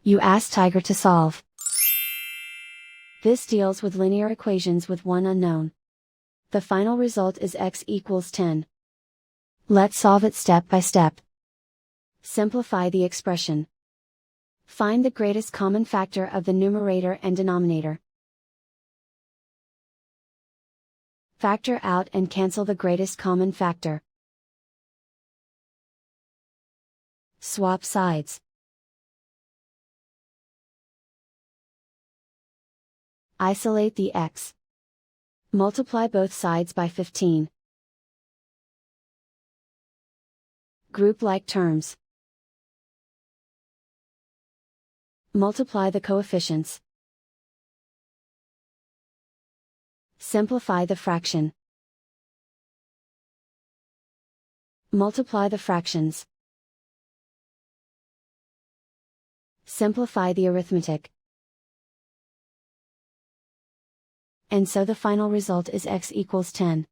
You ask Tiger to solve. This deals with linear equations with one unknown. The final result is x equals 10. Let's solve it step by step. Simplify the expression. Find the greatest common factor of the numerator and denominator. Factor out and cancel the greatest common factor. Swap sides. Isolate the x. Multiply both sides by 15. Group like terms. Multiply the coefficients. Simplify the fraction. Multiply the fractions. Simplify the arithmetic. And so the final result is x equals 10.